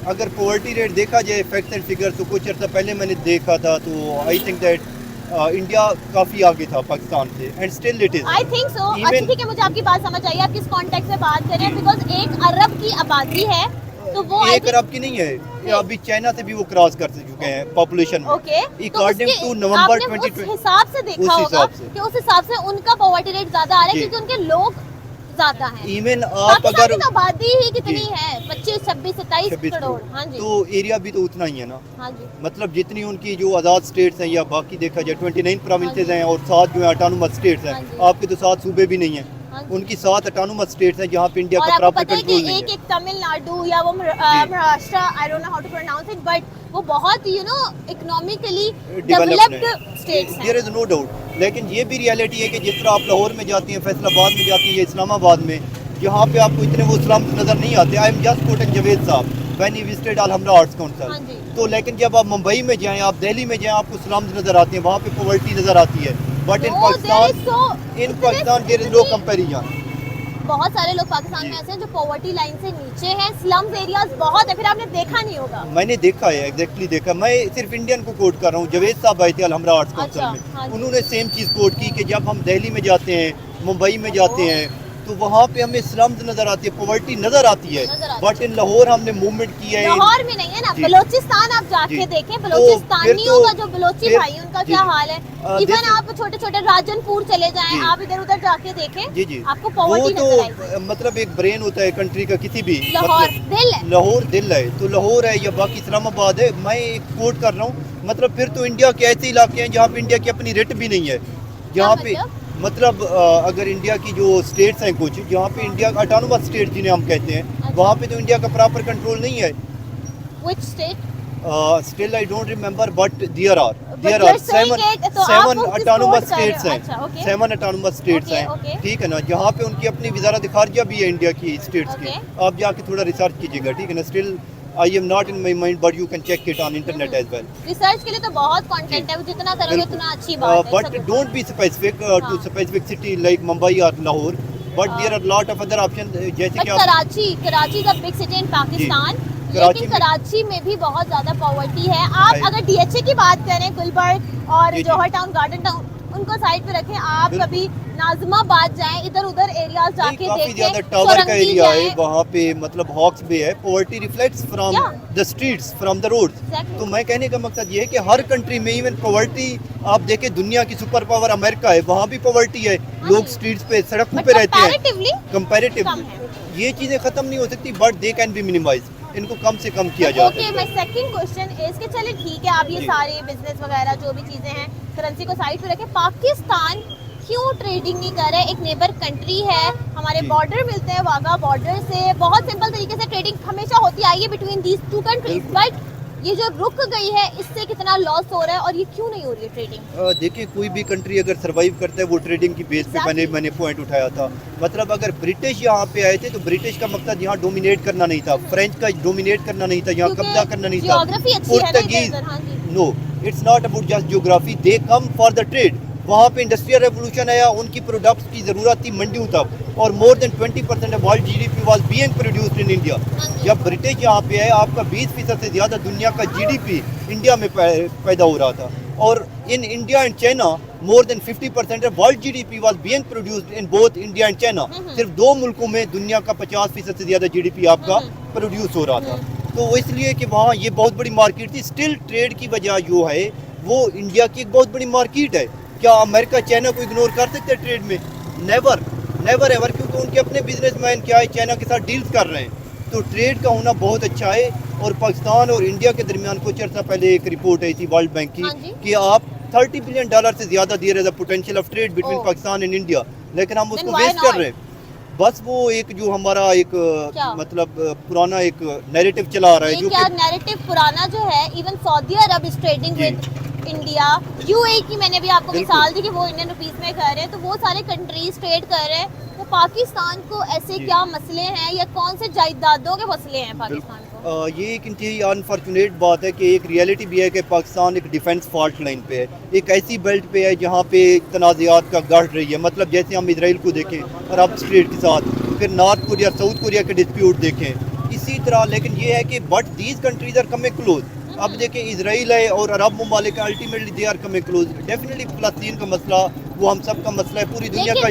अगर पॉवर्टी रेट देखा जाए फैक्ट्स एंड फिगर, तो कुछ अर्सा पहले मैंने देखा था, तो आई थिंक दैट इंडिया काफ़ी आगे था पाकिस्तान से and still it is. I think so. Even- अच्छा ठीक है, मुझे आपकी बात समझ आई। आप किस कॉन्टेक्स्ट में बात कर रहे हैं? बिकॉज 1 अरब की आबादी है, तो वो I एक think- अरब की नहीं है, ये अभी चाइना से भी वो क्रॉस कर चुके हैं पॉपुलेशन में। ओके, According to November आपने 2020 उस हिसाब से देखा उस होगा हिसाब से। कि उस हिसाब से उनका पॉवर्टी रेट ज्यादा आ रहा है जी। क्योंकि उनके लोग ज्यादा हैं। इवन आप पाकिस्तान अगर की तो आबादी ही कितनी जी। है? 25, 26, 27 26 करोड़। हाँ जी, तो एरिया भी तो उतना ही है ना। हाँ जी। मतलब जितनी उनकी जो आज़ाद स्टेट्स हैं या बाकी देखा जाए 29 प्रोविंसेस हाँ जी। हैं और 7 जो है ऑटोनोमस स्टेट्स हाँ हैं। जी। आपके तो 7 सूबे भी नहीं हैं, हाँ जी। उनकी 7 ऑटोनोमस स्टेट्स हैं जहाँ पे इंडिया और का आपको प्रॉपर पता है कि कंट्रोल नहीं एक है। एक तमिलनाडु या वो Maharashtra, I don't know how to pronounce it, but वो बहुत इकोनॉमिकली डेवलप्ड स्टेट्स देयर हैं। इज नो डाउट, लेकिन ये भी रियलिटी है कि जिस तरह आप लाहौर में जाती हैं, फैसलाबाद में जाती हैं या इस्लामाबाद में, जहाँ पे आपको इतने वो स्लम्स नज़र नहीं आते। I am just coating Javed साहब व्हेन ही विजिटेड अल हमरा आर्ट्स हाँ काउंसिल। जी। तो लेकिन जब आप मुंबई में जाएं, आप दिल्ली में जाएं, आपको स्लम्स नज़र आते हैं, वहाँ पे पॉवर्टी नज़र आती है। But in No, there is Pakistan so- in Pakistan there is no comparison. बहुत सारे लोग पाकिस्तान में ऐसे हैं जो पॉवर्टी लाइन से नीचे हैं। स्लम्स एरियाज बहुत है, फिर आपने देखा नहीं होगा। मैंने देखा है, एग्जैक्टली देखा। मैं सिर्फ इंडियन को कोट कर रहा हूँ। जावेद साहब आए थे अल हमरा आर्ट्स काउंसिल अच्छा, में, हाँ जी। उन्होंने सेम चीज़ कोट की कि जब हम दिल्ली में जाते हैं, मुंबई में जाते हैं, तो वहाँ पे हमें स्लम्स नज़र आती है, पॉवर्टी नज़र आती है। नज़र आती बट इन लाहौर हमने मूवमेंट किया है। लाहौर में नहीं है ना, जी। बलोचिस्तान आप जाके जी। देखें, तो बलोचिस्तानियों फिर का तो- जो बलोची फिर- भाई हैं, उनका जी, क्या जी। हाल है। इवन देखिए- आप छोटे छोटे राजनपुर चले जाएं, जी। आप इधर उधर जाके देखें, जी जी, आपको वो पॉवर्टी तो नजर आएगी। मतलब एक ब्रेन होता है कंट्री का, किसी भी लाहौर मतलब दिल है। लाहौर दिल है, तो लाहौर है या बाकी इस्लामाबाद है। मैं एक कोट कर रहा हूँ, मतलब फिर तो इंडिया के ऐसे इलाके हैं जहाँ पे इंडिया की अपनी रेट भी नहीं है, जहाँ पे मतलब अगर इंडिया की जो स्टेट्स हैं कुछ, जहाँ पे इंडिया ऑटोनोमस स्टेट जिन्हें हम कहते हैं, अच्छा। वहाँ पे तो इंडिया का प्रॉपर कंट्रोल नहीं है। Which state? Still I don't remember, but there are you're saying it, तो आप वो किस ऑटोनोमस quote कर रहे हो? स्टेट्स हैं। अच्छा, okay. 7 ऑटोनोमस स्टेट्स Okay, हैं, okay. ठीक है ना, जहाँ पे उनकी अपनी वजारत खारजा भी है इंडिया की स्टेट्स की। Okay. आप जाके थोड़ा रिसर्च कीजिएगा, ठीक है ना। Still I am not in my mind, but you can check it on internet as well. Research के लिए तो बहुत कंटेंट है, वो जितना करोगे उतना अच्छी बात है। बट सब- डोंट बी स्पेसिफिक टू हाँ। स्पेसिफिक सिटी लाइक मुंबई और Lahore, but there are lot of other option, जैसे बट कि आप Karachi is a big city in Pakistan, Karachi लेकिन में- कराची में भी बहुत ज्यादा पॉवर्टी है। आप Right. अगर डीएचए की बात करें, गुलबर्ग और जी, जी। जौहर टाउन, गार्डन टाउन, उनको साइड पे रखें। आप बिल्कुल। कभी नाजमाबाद जाएं, इधर उधर एरियाज जाके काफी देखें, ज्यादा टावर का सोरंगी एरिया है जाएं। वहाँ पे, मतलब हॉक्स बे है। Poverty reflects from Yeah. The streets, from the roads. Exactly. तो मैं कहने का मकसद ये है कि हर कंट्री में इवन पॉवर्टी, आप देखें दुनिया की सुपर पावर अमेरिका है, वहाँ भी पॉवर्टी है। लोग जी। स्ट्रीट्स पे, सड़कों But पे रहते हैं। comparatively कंपैरेटिव कम है। ये चीजें खत्म नहीं हो सकती, but they can be minimize, इनको कम से कम किया जा ओके, सकता माय है। सेकंड क्वेश्चन इज कि चलिए ठीक है, आप ये जी। सारे बिजनेस वगैरह जो भी चीजें हैं, करेंसी को साइड पे रखें, पाकिस्तान क्यों ट्रेडिंग नहीं कर रहा है? एक नेबर कंट्री है, हमारे जी। बॉर्डर मिलते हैं, वाघा बॉर्डर से बहुत सिंपल तरीके से ट्रेडिंग हमेशा होती आई है बिटवीन दीज टू कंट्रीज, बिल्कुल। बट ये जो रुक गई है, इससे कितना लॉस हो रहा है और ये क्यों नहीं हो रही है ट्रेडिंग? देखिए, कोई भी कंट्री अगर सरवाइव करता है वो ट्रेडिंग की बेस पे, Exactly. मैंने पॉइंट उठाया था। मतलब अगर ब्रिटिश यहाँ पे आए थे तो ब्रिटिश का मकसद यहाँ डोमिनेट करना नहीं था, फ्रेंच का डोमिनेट करना नहीं था, यहाँ क्योंकि कब्जा करना नहीं था। ज्योग्राफी अच्छी है ना इधर पुर्तगीज, उधर, हाँ जी। No, it's not about just geography, they come for the trade. वहाँ पे इंडस्ट्रियल रेवोल्यूशन आया, उनकी प्रोडक्ट्स की ज़रूरत थी मंडियों तक, और more than 20% of world GDP was being produced in India. जब ब्रिटिश यहाँ पे आए, आपका 20% से ज़्यादा दुनिया का GDP इंडिया में पैदा हो रहा था, और in India and China more than 50% of world GDP was being produced in both India and China. सिर्फ दो मुल्कों में दुनिया का 50% से ज़्यादा GDP आपका प्रोड्यूस हो रहा था। तो वो इसलिए कि वहाँ ये बहुत बड़ी मार्केट थी। स्टिल ट्रेड की वजह जो है वो इंडिया की एक बहुत बड़ी मार्केट है। क्या अमेरिका चाइना को इग्नोर कर सकते हैं ट्रेड में? नेवर नेवर एवर, क्योंकि उनके अपने बिजनेसमैन क्या है, चाइना के साथ डील्स कर रहे हैं। तो ट्रेड का होना बहुत अच्छा है। और पाकिस्तान और इंडिया के दरमियान कुछ अर्सा पहले एक रिपोर्ट आई थी वर्ल्ड बैंक की कि आप $30 बिलियन से ज़्यादा दे रहे थे potential of trade between Pakistan and India, लेकिन हम उसको वेस्ट कर रहे हैं। बस वो एक जो हमारा एक मतलब पुराना एक नैरेटिव चला रहा है, जो क्या नैरेटिव पुराना जो है, even Saudi Arab is trading with India, UAE की मैंने भी आपको मिसाल दी कि वो इंडियन रुपीस में कर रहे हैं, तो वो सारे कंट्रीज ट्रेड कर रहे हैं। तो पाकिस्तान को ऐसे क्या मसले हैं या कौन से जायदादों के मसले हैं पाकिस्तान को? ये एक इंतहाई अनफॉर्चुनेट बात है कि एक रियलिटी भी है कि पाकिस्तान एक डिफेंस फॉल्ट लाइन पे है, एक ऐसी बेल्ट पे है जहाँ पे तनाज़ात का गढ़ रही है। मतलब जैसे हम इसराइल को देखें अरब स्टेट के साथ, फिर नॉर्थ कोरिया साउथ कोरिया के डिस्प्यूट देखें, इसी तरह। लेकिन ये है कि but these countries are coming close. अब देखें इसराइल है और अरब ममालिक ultimately they are coming close. Definitely फ़लस्तीन का मसला वो हम सब का मसला है, पूरी दुनिया का।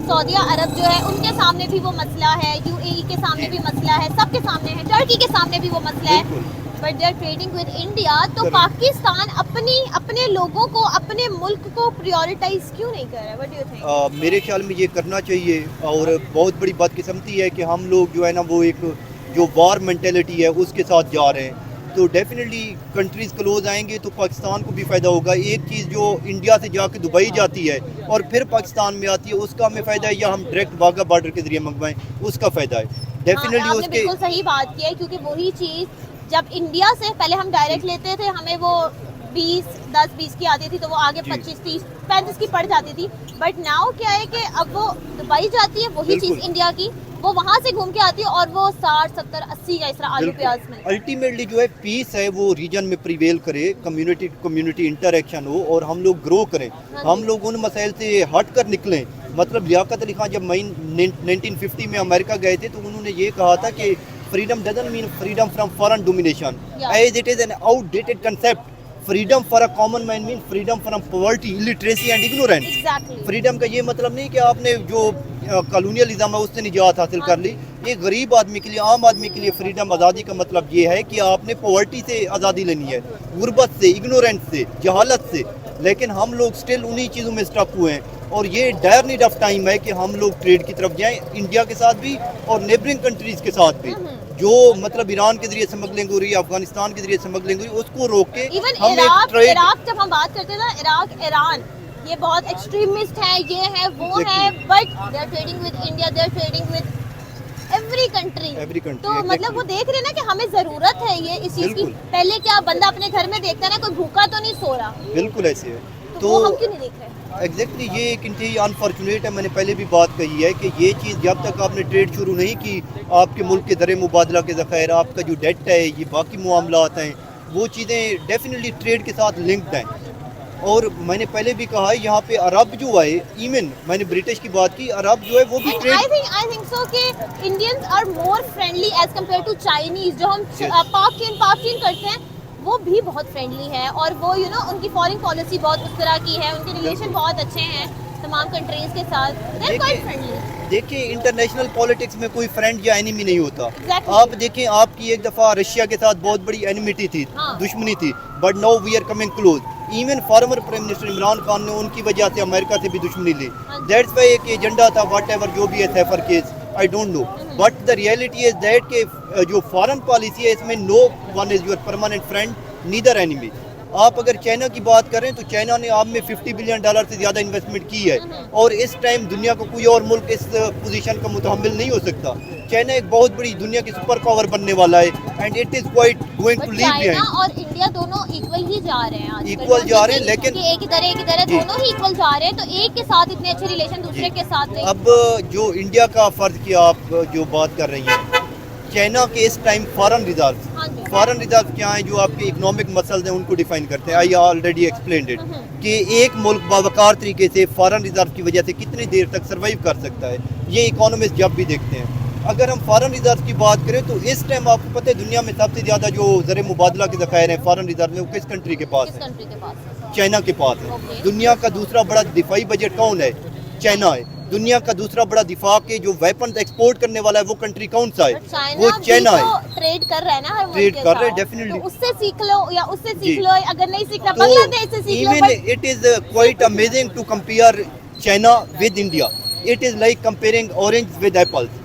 सऊदी अरब जो है उनके सामने भी वो मसला है, UAE के सामने भी मसला है, सबके सामने है, टर्की के सामने भी वो मसला है, but they are trading with India. तो पाकिस्तान अपने लोगों को, अपने मुल्क को प्रायोरिटाइज क्यों नहीं कर रहा है? What do you think? मेरे ख्याल में ये करना चाहिए। और बहुत बड़ी बदकिस्मती है कि हम लोग जो है ना वो एक जो वार मेंटेलिटी है उसके साथ जा रहे हैं। तो डेफिनेटली कंट्रीज़ क्लोज आएंगे तो पाकिस्तान को भी फ़ायदा होगा। एक चीज़ जो इंडिया से जाके दुबई जाती है और फिर पाकिस्तान में आती है, उसका हमें फ़ायदा है, या हम डायरेक्ट वाघा बॉर्डर के जरिए मंगवाएं, उसका फ़ायदा है डेफिनेटली। आपने बिल्कुल सही बात की है, क्योंकि वही चीज़ जब इंडिया से पहले हम डायरेक्ट लेते थे, हमें वो 10-20 की आती थी, तो वो आगे 25-30-35 की पड़ जाती थी। बट नाउ क्या है कि अब वो दुबई जाती है, वही चीज़ इंडिया की वो वहाँ से घूम के आती है और वो 60-70-80 का इस तरह आलू प्याज में। अल्टीमेटली जो है पीस है वो रीजन में प्रिवेल करे, कम्युनिटी इंटरेक्शन हो और हम लोग ग्रो करें। हम लोग उन मसाइल से हट कर निकलें। मतलब लियाकत अली खान जब 1950 में अमेरिका गए थे तो उन्होंने ये कहा था कि freedom doesn't mean freedom from foreign domination, as it is an outdated concept. Freedom for a common man mean freedom from poverty, illiteracy and ignorance. Freedom का ये मतलब नहीं कि आपने जो कॉलोनियलिज्म है उससे निजात हासिल कर ली। एक गरीब आदमी के लिए, आम आदमी के लिए फ्रीडम, आज़ादी का मतलब ये है कि आपने पॉवर्टी से आज़ादी लेनी है, गुर्बत से, इग्नोरेंस से, जहालत से। लेकिन हम लोग स्टिल उन्हीं चीज़ों में स्टक हुए हैं और ये डायर नीड ऑफ टाइम है कि हम लोग ट्रेड की तरफ जाएं, इंडिया के साथ भी और नेबरिंग कंट्रीज़ के साथ भी। जो मतलब ईरान के जरिए स्मगलिंग हो रही है, अफगानिस्तान के जरिए स्मगलिंग हो रही है, उसको रोक के हम इराक जब हम बात करते हैं ना, इराक, ईरान, ये बहुत एक्सट्रीमिस्ट है, ये है वो है, but they are trading with India, they are trading with every country. तो मतलब वो देख रहे हैं ना कि हमें जरूरत है ये इस चीज की। पहले क्या बंदा अपने घर में देखता है ना, कोई भूखा तो नहीं सो रहा, बिल्कुल ऐसे है। तो वो हम क्यों नहीं देख रहे? एग्जैक्टली ये एक इंतहाई अनफॉर्चुनेट है। मैंने पहले भी बात कही है कि ये चीज़ जब तक आपने ट्रेड शुरू नहीं की, आपके मुल्क के दर मुबादला के ज़ख़ायर, आपका जो डेट है, ये बाकी मामलात हैं, वो चीज़ें डेफिनेटली ट्रेड के साथ लिंक्ड हैं। और मैंने पहले भी कहा है यहाँ पे अरब जो है, इवन मैंने ब्रिटिश की बात की, अरब जो है वो भी ट्रेड। आई थिंक सो कि Indians are more friendly as compare to Chinese. जो हम पाक चीन करते हैं वो भी बहुत फ्रेंडली है, और वो उनकी फॉरेन पॉलिसी बहुत उस तरह की है, उनके रिलेशन बहुत अच्छे हैं तमाम कंट्रीज के साथ। They are quite friendly. देखिए इंटरनेशनल पॉलिटिक्स में कोई फ्रेंड या एनिमी नहीं होता। आप देखें, आपकी एक दफ़ा रशिया के साथ बहुत बड़ी एनिमिटी थी, दुश्मनी थी, but now we are coming close. Even former prime minister Imran Khan ने उनकी वजह से अमेरिका से भी दुश्मनी ली। दैट्स वाई एक एजेंडा था, वट एवर जो भी है, cipher case, I don't know, but the reality is that के जो फॉरेन पॉलिसी है इसमें no one is your permanent friend, neither enemy. आप अगर चाइना की बात करें तो चाइना ने आप में $50 बिलियन से ज़्यादा इन्वेस्टमेंट की है, और इस टाइम दुनिया का कोई और मुल्क इस पोजीशन का मुतहम्मिल नहीं हो सकता। चाइना एक बहुत बड़ी दुनिया की सुपर पावर बनने वाला है, and it is quite going to leave behind. China और इंडिया दोनों इक्वल ही जा रहे हैं, इक्वल जा रहे हैं, लेकिन एक इधर दोनों ही इक्वल जा रहे हैं, तो एक के साथ इतने अच्छे रिलेशन दूसरे के साथ नहीं। अब जो इंडिया का फर्ज की आप जो बात कर रही हैं, चाइना के इस time foreign reserve foreign reserve क्या है, जो आपके इकोनॉमिक मसल्स हैं उनको डिफाइन करते हैं। आई ऑलरेडी एक्सप्लेन्ड इट कि एक मुल्क बावकार तरीके से फॉरेन रिजर्व की वजह से कितनी देर तक सर्वाइव कर सकता है, ये इकोनॉमिस्ट जब भी देखते हैं। अगर हम फॉरेन रिजर्व की बात करें तो इस टाइम आपको पता है दुनिया में सबसे ज़्यादा जो ज़र मुबादला के ज़खायर हैं फॉरेन रिजर्व में, वो किस कंट्री के पास है? चाइना के पास है। दुनिया का दूसरा बड़ा दिफाई बजट कौन है? चाइना है। दुनिया का दूसरा बड़ा दिफा के जो वेपन एक्सपोर्ट करने वाला है वो कंट्री कौन सा है? वो चाइना है। ट्रेड कर रहा है ना, हर ट्रेड कर रहे हैं डेफिनेटली। तो उससे सीख लो या उससे सीख लो, अगर नहीं सीखना बांग्लादेश से सीख लो। Even it is quite amazing to compare China with India. It is like comparing orange with apples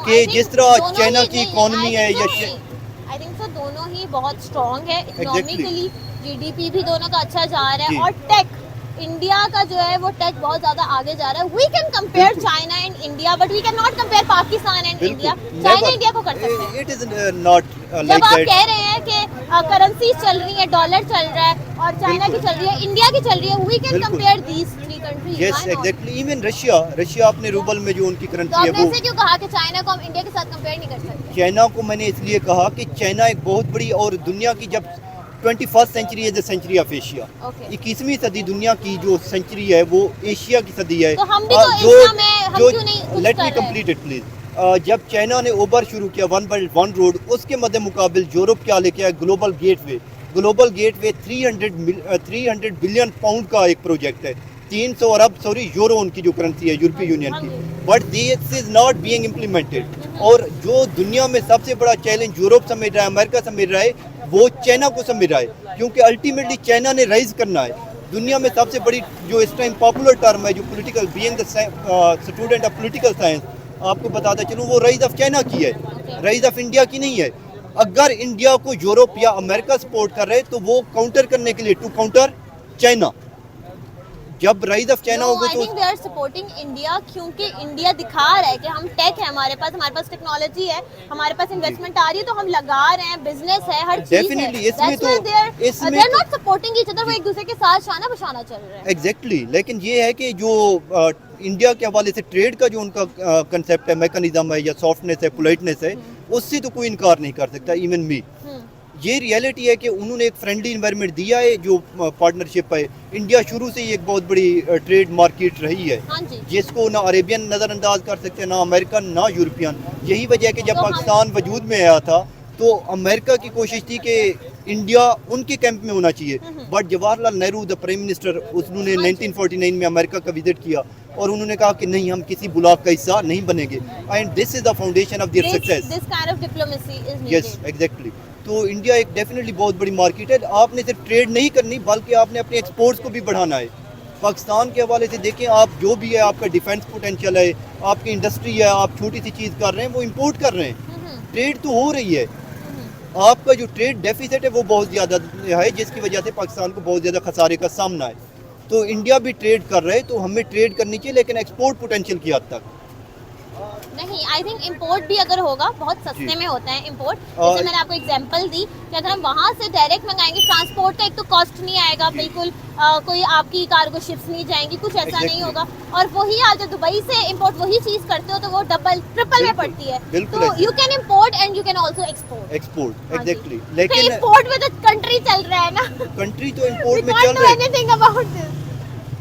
कि जिस तरह चाइना की इकोनॉमी है या आई थिंक सो दोनों ही बहुत स्ट्रॉन्ग है इकोनॉमिकली, जीडीपी भी दोनों का अच्छा जा रहा है, और टेक इंडिया का जो है वो टेक बहुत ज्यादा आगे जा रहा है। We can compare China and India, but we can not compare Pakistan and India. China India को कर सकते हैं। इट इज नॉट जब लाइक आप दैट। कह रहे हैं कि करेंसी चल रही है, डॉलर चल रहा है और चाइना की चल रही है, इंडिया की चल रही है, we can compare these three countries. Yes exactly. Even Russia अपने रूबल में जो उनकी तो करेंसी है आपने वो, ऐसे क्यों कहा कि चाइना को हम इंडिया के साथ कंपेयर नहीं कर सकते? चाइना को मैंने इसलिए कहा कि चाइना एक बहुत बड़ी और दुनिया की जब 21st सेंचुरी है, द सेंचुरी ऑफ एशिया। 21वीं सदी दुनिया की जो सेंचुरी है वो एशिया की सदी है। तो हम भी तो एशिया में, हम क्यों नहीं कुछ लेट कर मी रहे हैं? Complete it please. जब चाइना ने ओवर शुरू किया वन बेल्ट वन रोड, उसके मद्दे मुकाबिल यूरोप क्या लेके आया? Global gateway. Global gateway 300 billion pound का एक प्रोजेक्ट है। 300 अरब यूरो उनकी जो करेंसी है यूरोपीय यूनियन की, but this is not being implemented. और जो दुनिया में सबसे बड़ा चैलेंज यूरोप समझ रहा है, अमेरिका समझ रहा है, वो चाइना को समझ रहा है, क्योंकि अल्टीमेटली चाइना ने राइज करना है। दुनिया में सबसे बड़ी जो इस टाइम पॉपुलर टर्म है, जो political, being the student of political science, आपको बताता चलूँ वो राइज ऑफ चाइना की है, राइज ऑफ इंडिया की नहीं है। अगर इंडिया को यूरोप या अमेरिका सपोर्ट कर रहे हैं तो वो काउंटर करने के लिए, टू काउंटर चाइना। जब राइज ऑफ चाइना होगा तो I think they are supporting India, क्योंकि इंडिया दिखा रहा है कि हम टेक है, हमारे पास टेक्नोलॉजी है, हमारे पास इन्वेस्टमेंट आ रही है, तो हम लगा रहे हैं, बिजनेस है, हर चीज है। डेफिनेटली इसमें तो they are not supporting each other, वो एक दूसरे के साथ शाना बशाना चल रहे हैं। एग्जैक्टली। लेकिन ये है कि जो इंडिया के हवाले से ट्रेड का जो उनका कंसेप्ट है, मैकेनिज्म है या सॉफ्टनेस है, पोलाइटनेस है, उससे तो कोई इनकार नहीं कर सकता, इवन मी। ये रियलिटी है कि उन्होंने एक फ्रेंडली इन्वायरमेंट दिया है, जो पार्टनरशिप है। इंडिया शुरू से ही एक बहुत बड़ी ट्रेड मार्केट रही है, जिसको ना अरेबियन नज़रअंदाज कर सकते, ना अमेरिकन, ना यूरोपियन। यही वजह है कि जब पाकिस्तान वजूद में आया था तो अमेरिका की कोशिश थी कि इंडिया उनके कैंप में होना चाहिए, but Jawaharlal Nehru the prime minister, उन्होंने 1949 में अमेरिका का विजिट किया और उन्होंने कहा कि नहीं, हम किसी ब्लॉक का हिस्सा नहीं बनेंगे, and this is the foundation of their success. This kind of diplomacy is needed. Yes exactly. तो इंडिया एक डेफिनेटली बहुत बड़ी मार्केट है। आपने सिर्फ ट्रेड नहीं करनी, बल्कि आपने अपने एक्सपोर्ट्स को भी बढ़ाना है। पाकिस्तान के हवाले से देखें आप, जो भी है, आपका डिफेंस पोटेंशियल है, आपकी इंडस्ट्री है, आप छोटी सी चीज़ कर रहे हैं, वो इंपोर्ट कर रहे हैं। ट्रेड तो हो रही है, आपका जो ट्रेड डेफिसिट है वो बहुत ज़्यादा है, जिसकी वजह से पाकिस्तान को बहुत ज़्यादा खसारे का सामना है। तो इंडिया भी ट्रेड कर रहे हैं, तो हमें ट्रेड करनी चाहिए, लेकिन एक्सपोर्ट पोटेंशियल की हद तक नहीं। आई थिंक इंपोर्ट भी अगर होगा, बहुत सस्ते में होता है इंपोर्ट। जैसे मैंने आपको एग्जांपल दी कि अगर हम वहाँ से डायरेक्ट मंगाएंगे, ट्रांसपोर्ट का एक तो कॉस्ट नहीं आएगा बिल्कुल, कोई आपकी कार्गो शिप्स नहीं जाएंगी, कुछ ऐसा नहीं होगा। और वही आप जब दुबई से इंपोर्ट वही चीज करते हो तो वो डबल ट्रिपल में पड़ती है। तो you can import and you can also export. Exactly. लेकिन इंपोर्ट में तो कंट्री चल रहा है ना, कंट्री तो इंपोर्ट में चल रहा है। Anything about this.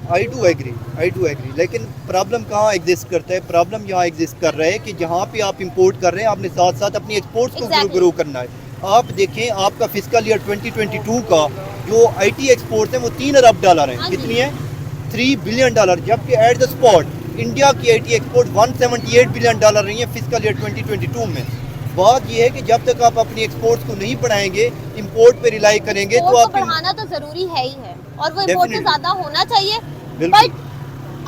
I do agree. लेकिन प्रॉब्लम कहाँ एग्जिस्ट करता है? प्रॉब्लम यहाँ एग्जिस्ट कर रहा है कि जहाँ पे आप इंपोर्ट कर रहे हैं, आपने साथ साथ अपनी एक्सपोर्ट्स को ग्रो करना है। आप देखें, आपका फिस्कल ईयर 2022 का जो आईटी एक्सपोर्ट्स हैं वो $3 अरब हैं। कितनी है? $3 बिलियन। जबकि एट द स्पॉट इंडिया की आईटी एक्सपोर्ट $178 बिलियन रही है फिस्कल ईयर 2022 में। बात यह है कि जब तक आप अपनी एक्सपोर्ट्स को नहीं बढ़ाएंगे, इंपोर्ट पे रिलाई करेंगे, तो आप बढ़ाना तो जरूरी है ही है, और वो इंपोर्ट से ज्यादा होना चाहिए। बट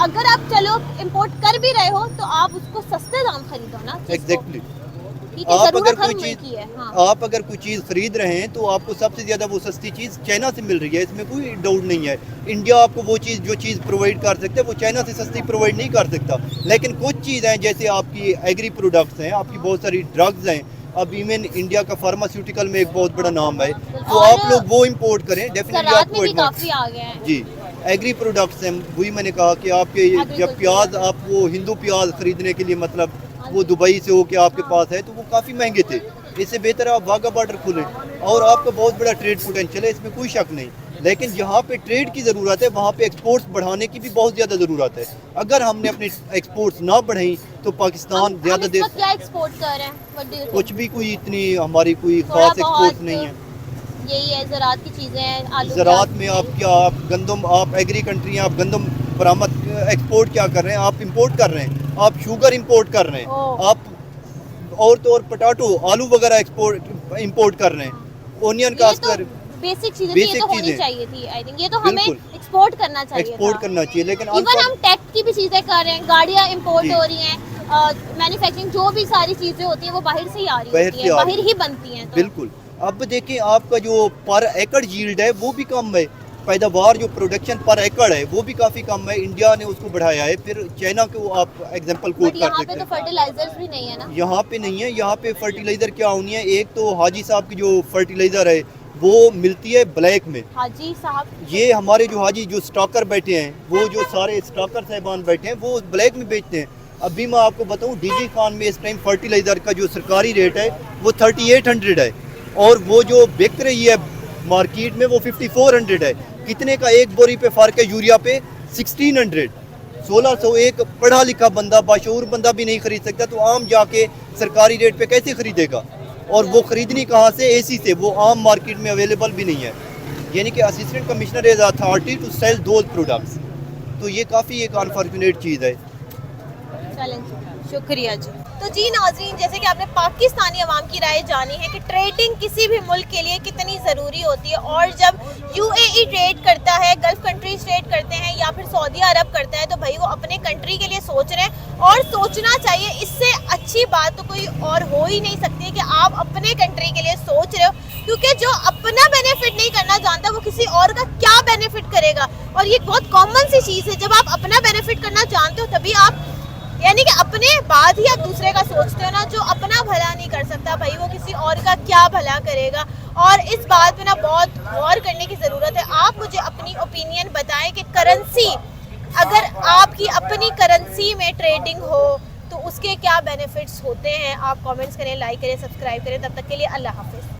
अगर आप चलो इंपोर्ट कर भी रहे हो तो आप उसको सस्ते दाम खरीदो ना। एग्जैक्टली। आप अगर कोई चीज़ खरीद रहे हैं तो आपको सबसे ज़्यादा वो सस्ती चीज़ चाइना से मिल रही है, इसमें कोई डाउट नहीं है। इंडिया आपको वो चीज़, जो चीज़ प्रोवाइड कर सकता है, वो चाइना से सस्ती प्रोवाइड नहीं कर सकता। लेकिन कुछ चीज़ हैं, जैसे आपकी एग्री प्रोडक्ट्स हैं, आपकी बहुत सारी ड्रग्स हैं। अब इवन इंडिया का फार्मास्यूटिकल में एक बहुत बड़ा नाम है, तो आप लोग वो इंपोर्ट करें, डेफिनेटली आपको काफी आ गए हैं। जी, एग्री प्रोडक्ट्स हैं। वही मैंने कहा कि आपके जब प्याज, आप वो हिंदू प्याज खरीदने के लिए, मतलब वो दुबई से हो के आपके पास है, तो वो काफ़ी महंगे थे। इससे बेहतर आप वाघा बॉर्डर खोलें और आपका बहुत बड़ा ट्रेड पोटेंशियल है, इसमें कोई शक नहीं। लेकिन जहाँ पे ट्रेड की ज़रूरत है वहाँ पे एक्सपोर्ट्स बढ़ाने की भी बहुत ज़्यादा ज़रूरत है। अगर हमने अपने एक्सपोर्ट्स ना बढ़ाई तो पाकिस्तान ज़्यादा देर क्या एक्सपोर्ट कर रहे हैं? What do you think? कुछ भी कोई इतनी हमारी कोई थोड़ा खास एक्सपोर्ट बहुत नहीं है। यही है, ज़राअत की चीज़ें हैं, आलू ज़राअत प्याज में आप क्या, आप गंदम, आप एग्री कंट्री हैं, आप गंदम बरामद एक्सपोर्ट क्या कर रहे हैं, आप इंपोर्ट कर रहे हैं, आप शुगर इंपोर्ट कर रहे हैं, ओह। आप और तो और पोटैटो आलू वगैरह एक्सपोर्ट इंपोर्ट कर रहे हैं, ओनियन ये कास्ट तो कर बेसिक चीजें थी, ये basic तो होनी चीज़ें। चाहिए थी। आई थिंक ये तो हमें बिल्कुल। एक्सपोर्ट करना चाहिए एक्सपोर्ट था। करना चाहिए। लेकिन इवन हम टेक की भी चीजें कर रहे हैं, गाड़ियां इंपोर्ट जी। हो रही हैं, मैन्युफैक्चरिंग जो भी सारी चीजें होती हैं वो बाहर से ही आ रही बाहर होती से हैं, आ बाहर रही ही बनती हैं। तो बिल्कुल। अब देखिए आपका जो पर एकड़ यील्ड है वो भी कम है, पैदावार जो प्रोडक्शन पर एकड़ है वो भी काफ़ी कम है। इंडिया ने उसको बढ़ाया है, फिर चाइना को आप एग्जांपल कोट बट कर यहाँ सकते पे तो हैं। फर्टिलाइजर्स भी नहीं है ना। यहाँ पे नहीं है, यहाँ पे फर्टिलाइज़र क्या होनी है, एक तो हाजी साहब की जो फर्टिलाइज़र है वो मिलती है ब्लैक में। हाजी साहब, ये हमारे जो हाजी जो स्टॉकर बैठे हैं, वो जो सारे स्टॉकर साहबान बैठे हैं वो ब्लैक में बेचते हैं। अभी मैं आपको बताऊं डीजी खान में इस टाइम फर्टिलाइज़र का जो सरकारी रेट है वो 3800 है और वो जो बिक रही है मार्केट में वो 5400 है। कितने का एक बोरी पे फ़र्क है यूरिया पे? 1600। 1600 एक पढ़ा लिखा बंदा, बाशऊर बंदा भी नहीं खरीद सकता, तो आम जाके सरकारी रेट पे कैसे खरीदेगा? और वो खरीदनी कहाँ से? एसी से, वो आम मार्केट में अवेलेबल भी नहीं है। यानी कि assistant commissioner is authority to sell those products. तो ये काफ़ी एक अनफॉर्चुनेट चीज़ है। चलें जी, शुक्रिया जी। तो जी नाज़रीन, जैसे कि आपने पाकिस्तानी अवाम की राय जानी है कि ट्रेडिंग किसी भी मुल्क के लिए कितनी ज़रूरी होती है, और जब यूएई ट्रेड करता है, गल्फ कंट्रीज ट्रेड करते हैं या फिर सऊदी अरब करता है, तो भाई वो अपने कंट्री के लिए सोच रहे हैं और सोचना चाहिए। इससे अच्छी बात तो कोई और हो ही नहीं सकती कि आप अपने कंट्री के लिए सोच रहे हो, क्योंकि जो अपना बेनिफिट नहीं करना जानता वो किसी और का क्या बेनिफिट करेगा। और ये बहुत कॉमन सी चीज़ है, जब आप अपना बेनिफिट करना जानते हो तभी आप, यानी कि अपने बाद ही आप दूसरे का सोचते हो ना। जो अपना भला नहीं कर सकता भाई वो किसी और का क्या भला करेगा। और इस बात पे ना बहुत गौर करने की ज़रूरत है। आप मुझे अपनी ओपिनियन बताएं कि करेंसी, अगर आपकी अपनी करेंसी में ट्रेडिंग हो तो उसके क्या बेनिफिट्स होते हैं। आप कमेंट्स करें, लाइक करें, सब्सक्राइब करें। तब तक के लिए अल्लाह हाफिज़।